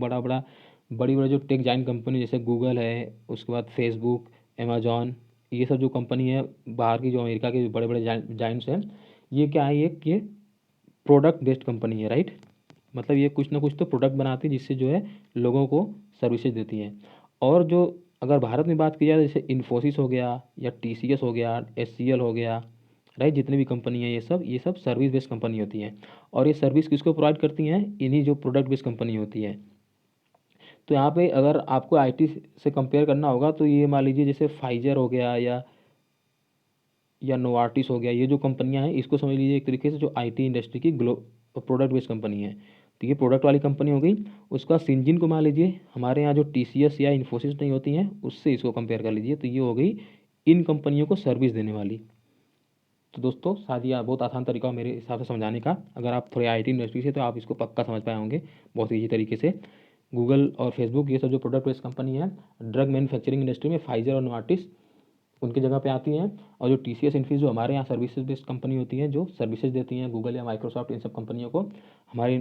बड़ी बड़ी जो टेक जाइंट कंपनी जैसे गूगल है, उसके बाद फेसबुक, अमेजॉन, ये सब जो कंपनी है बाहर की, जो अमेरिका के बड़े बड़े जाइंट्स हैं, ये क्या है, ये प्रोडक्ट बेस्ड कंपनी है, राइट। मतलब ये कुछ ना कुछ तो प्रोडक्ट बनाती है जिससे जो है लोगों को सर्विसेज देती हैं। और जो अगर भारत में बात की जाए, जैसे इन्फोसिस हो गया या टीसीएस हो गया, एचसीएल हो गया, राइट, जितनी भी कंपनी है ये सब सर्विस बेस्ड कंपनी होती हैं। और ये सर्विस किसको प्रोवाइड करती हैं, इन्हीं जो प्रोडक्ट बेस्ड कंपनी होती है। तो यहाँ पे अगर आपको आईटी से कंपेयर करना होगा तो ये मान लीजिए जैसे फाइजर हो गया या नोवार्टिस हो गया, ये जो कंपनियां हैं इसको समझ लीजिए एक तरीके से जो आईटी इंडस्ट्री की प्रोडक्ट बेस्ड कंपनी है। तो ये प्रोडक्ट वाली कंपनी हो गई। उसका सिंजिन को मान लीजिए हमारे यहाँ जो टीसीएस या इन्फोसिस नहीं होती हैं, उससे इसको कंपेयर कर लीजिए, तो ये हो गई इन कंपनियों को सर्विस देने वाली। तो दोस्तों शायद ये बहुत आसान तरीका हो मेरे हिसाब से समझाने का। अगर आप थोड़े आईटी इंडस्ट्री से, तो आप इसको पक्का समझ पाए होंगे बहुत ईजी तरीके से। गूगल और फेसबुक ये सब जो प्रोडक्ट बेस्ड कंपनी है ड्रग मैन्युफैक्चरिंग इंडस्ट्री में फाइजर और नोवार्टिस उनकी जगह पे आती हैं। और जो टीसीएस इन्फीज जो हमारे यहाँ सर्विसेज बेस्ड कंपनी होती हैं, जो सर्विसेज देती हैं गूगल या माइक्रोसॉफ्ट, इन सब कंपनियों को हमारी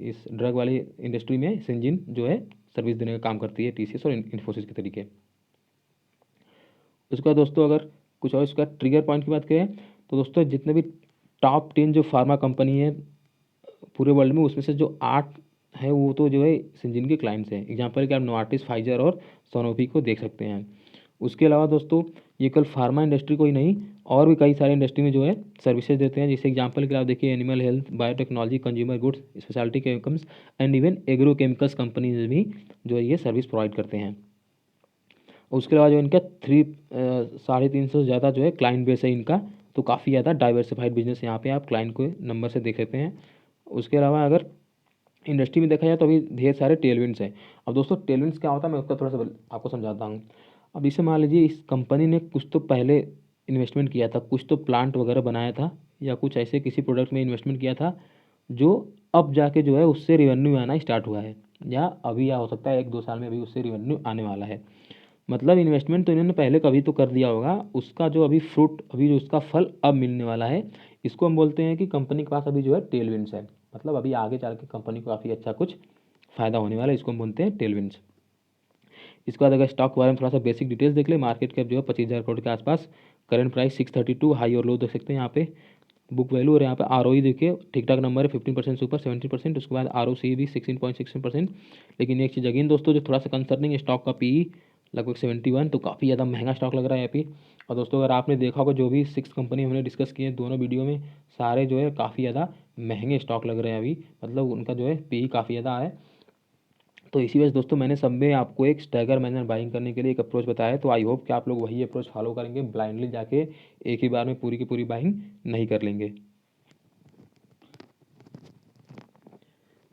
इस ड्रग वाली इंडस्ट्री में सिंजिन जो है सर्विस देने का काम करती है, टीसीएस और इन्फोसिस के तरीके। उसके बाद दोस्तों अगर कुछ और इसका ट्रिगर पॉइंट की बात करें, तो दोस्तों जितने भी टॉप 10 जो फार्मा कंपनी है पूरे वर्ल्ड में, उसमें से जो 8 है वो तो जो है सिंजिन के क्लाइंट्स हैं। एग्जाम्पल के आप नोवार्टिस, फाइजर और सोनोफी को देख सकते हैं। उसके अलावा दोस्तों ये कल फार्मा इंडस्ट्री को ही नहीं, और भी कई सारे इंडस्ट्री में जो है सर्विसेज देते हैं। जैसे एग्जांपल के लिए आप देखिए animal health, biotechnology, consumer goods, speciality chemicals and even agro chemicals companies भी जो है ये सर्विस प्रोवाइड करते हैं। उसके अलावा जो इनका 350 से ज़्यादा जो है क्लाइंट बेस है इनका, तो काफ़ी ज़्यादा डाइवर्सिफाइड बिजनेस यहाँ पे आप क्लाइंट को नंबर से देख लेते हैं। उसके अलावा अगर इंडस्ट्री में देखा जाए तो अभी ढेर सारे टेलविंड्स हैं। अब दोस्तों टेलविंड्स क्या होता है, मैं उसका थोड़ा सा आपको समझाता हूँ। अब इसे मान लीजिए इस कंपनी ने कुछ तो पहले इन्वेस्टमेंट किया था, कुछ तो प्लांट वगैरह बनाया था, या कुछ ऐसे किसी प्रोडक्ट में इन्वेस्टमेंट किया था जो अब जाके जो है उससे रिवेन्यू आना स्टार्ट हुआ है, या अभी, या हो सकता है 1-2 साल में अभी उससे रिवेन्यू आने वाला है। मतलब इन्वेस्टमेंट तो इन्होंने पहले कभी तो कर दिया होगा, उसका जो अभी फ्रूट, अभी जो उसका फल अब मिलने वाला है, इसको हम बोलते हैं कि कंपनी के पास अभी जो है टेलविंड्स है। मतलब अभी आगे चल के कंपनी को काफ़ी अच्छा कुछ फायदा होने वाला है, इसको हम बोलते हैं टेलविंड्स। इसके बाद अगर स्टॉक के बारे में थोड़ा सा बेसिक डिटेल्स देख ले, मार्केट कैप जो है 25,000 करोड़ के आसपास, करंट प्राइस 632, हाई और लो देख सकते हैं यहाँ पे। बुक वैल्यू और यहाँ पे आरओई देखिए ठीक ठाक नंबर है, 15% से ऊपर 70%। उसके बाद आरओसी भी 16.16%। लेकिन एक चीज़ अगेन दोस्तों जो थोड़ा सा कंसर्निंग, स्टॉक का पीई लगभग 71, तो काफ़ी ज़्यादा महंगा स्टॉक लग रहा है अभी। और दोस्तों अगर आपने देखा होगा जो भी 6 कंपनी हमने डिस्कस किए दोनों वीडियो में, सारे जो है काफ़ी ज़्यादा महंगे स्टॉक लग रहे हैं अभी, मतलब उनका जो है पीई काफ़ी ज़्यादा है। तो इसी वजह से दोस्तों मैंने सब में आपको एक स्टैगर मैनर बाइंग करने के लिए एक अप्रोच बताया है। तो आई होप कि आप लोग वही अप्रोच फॉलो करेंगे, ब्लाइंडली जाके एक ही बार में पूरी की पूरी बाइंग नहीं कर लेंगे।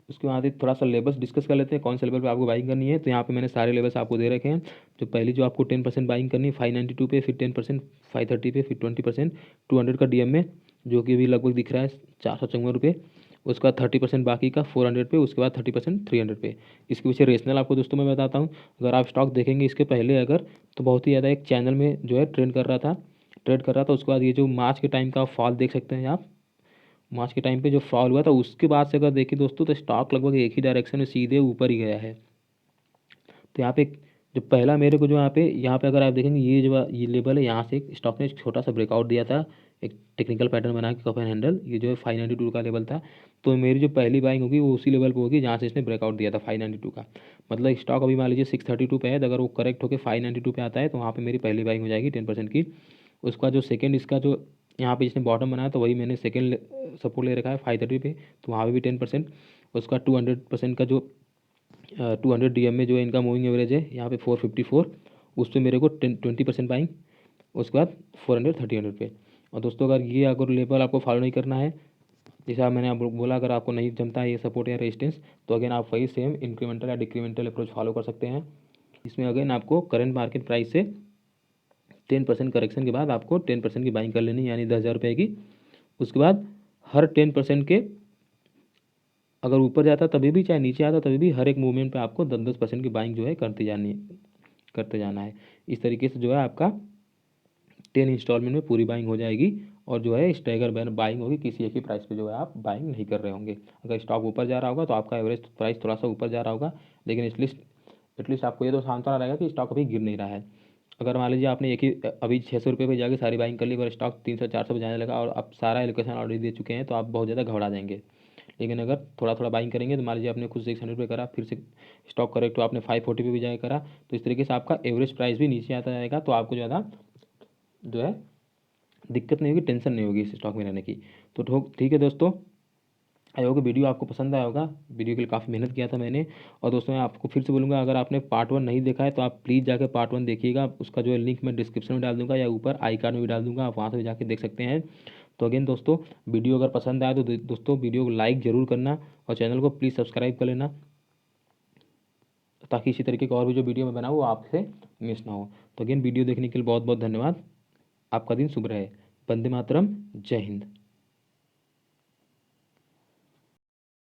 उसके बाद थोड़ा सा लेवल्स डिस्कस कर लेते हैं, कौन से लेवल पे आपको बाइंग करनी है। तो यहाँ पे मैंने सारे लेवल्स आपको दे रखे हैं। जो पहली जो आपको 10% बाइंग करनी है 592 पे, फिर 10% 530 पे, फिर 20% 200 का डीएम में, जो कि अभी लगभग दिख रहा है 454 रुपये। उसका 30% बाकी का 400 पे, उसके बाद 30% 300 पे। इसके पीछे रेशनल आपको दोस्तों मैं बताता हूँ। अगर आप स्टॉक देखेंगे इसके पहले अगर, तो बहुत ही ज़्यादा एक चैनल में जो है ट्रेड कर रहा था। उसके बाद ये जो मार्च के टाइम का फॉल देख सकते हैं आप, मार्च के टाइम पे जो फॉल हुआ था उसके बाद से अगर देखें दोस्तों, तो स्टॉक लगभग एक ही डायरेक्शन में सीधे ऊपर ही गया है। तो यहाँ पे जो पहला मेरे को जो यहाँ पे अगर आप देखेंगे ये जो ये लेवल है, यहाँ से एक स्टॉक ने एक छोटा सा ब्रेकआउट दिया था, एक टेक्निकल पैटर्न बना के कप एंड हैंडल, ये जो है 592 का लेवल था। तो मेरी जो पहली बाइंग होगी वो उसी लेवल पे होगी जहाँ से इसने ब्रेकआउट दिया था 592 का। मतलब स्टॉक अभी मान लीजिए 632 पे है, तो अगर वो करेक्ट होकर 592 पे आता है तो वहाँ पे मेरी पहली बाइंग हो जाएगी 10% की। उसका जो सेकेंड इसका जो यहाँ पे जिसने बॉटम बनाया, तो वही मैंने सेकेंड सपोर्ट ले रखा है 530 पे, तो वहाँ पे भी 10%। उसका 200% का जो 200 डीएम में जो है इनका मूविंग एवरेज है यहाँ पे 454, उस पर मेरे को 20% बाइंग। उसके बाद 400 300 पे। और दोस्तों अगर लेवल आपको फॉलो नहीं करना है, जैसा मैंने आपको बोला, अगर आपको नहीं जमता है ये सपोर्ट या रेजिस्टेंस, तो अगेन आप वही सेम इंक्रीमेंटल या डिक्रीमेंटल अप्रोच फॉलो कर सकते हैं। इसमें अगेन आपको करंट मार्केट प्राइस से 10% करेक्शन के बाद आपको 10% की बाइंग कर लेनी, यानी 10,000 रुपये की। उसके बाद हर 10% के अगर ऊपर जाता तभी भी, चाहे नीचे आता तभी भी, हर एक मूवमेंट पे आपको 10-10% की बाइंग जो है करते जाना है। इस तरीके से जो है आपका 10 इंस्टॉलमेंट में पूरी बाइंग हो जाएगी। और जो है स्टैगर बाइंग होगी, किसी एक ही प्राइस पे जो है आप बाइंग नहीं कर रहे होंगे। अगर स्टॉक ऊपर जा रहा होगा तो आपका एवरेज प्राइस थोड़ा सा ऊपर जा रहा होगा, लेकिन एटलीस्ट आपको ये तो सांत्वना रहेगा कि स्टॉक अभी गिर नहीं रहा है। अगर मान लीजिए आपने एक ही अभी 600 रुपये पे जाके सारी बाइंग कर ली और स्टॉक 300-400 पे जाने लगा और आप सारा एलोकेशन ऑलरेडी दे चुके हैं, तो आप बहुत ज़्यादा घबरा जाएंगे। लेकिन अगर थोड़ा थोड़ा बाइंग करेंगे, तो मान लीजिए आपने खुद 600 रुपये करा, फिर से स्टॉक करेक्ट तो आपने 540 पे भी जाके करा, तो इस तरीके से आपका एवरेज प्राइस भी नीचे आता जाएगा, तो आपको ज़्यादा जो है दिक्कत नहीं होगी, टेंशन नहीं होगी इस स्टॉक में रहने की। तो ठीक है दोस्तों, आई होप वीडियो आपको पसंद आया होगा। वीडियो के लिए काफ़ी मेहनत किया था मैंने। और दोस्तों मैं आपको फिर से बोलूँगा, अगर आपने पार्ट 1 नहीं देखा है तो आप प्लीज़ जाकर पार्ट 1 देखिएगा। उसका जो है लिंक मैं डिस्क्रिप्शन में डाल दूँगा या ऊपर आई कार्ड में भी डाल दूँगा, आप वहाँ से भी जाके देख सकते हैं। तो अगेन दोस्तों, वीडियो अगर पसंद आए तो दोस्तों वीडियो को लाइक ज़रूर करना और चैनल को प्लीज़ सब्सक्राइब कर लेना, ताकि इसी तरीके का और भी जो वीडियो मैं बनाऊँ वो आपसे मिस ना हो। तो अगेन वीडियो देखने के लिए बहुत बहुत धन्यवाद। आपका दिन शुभ रहे। वंदे मातरम। जय हिंद।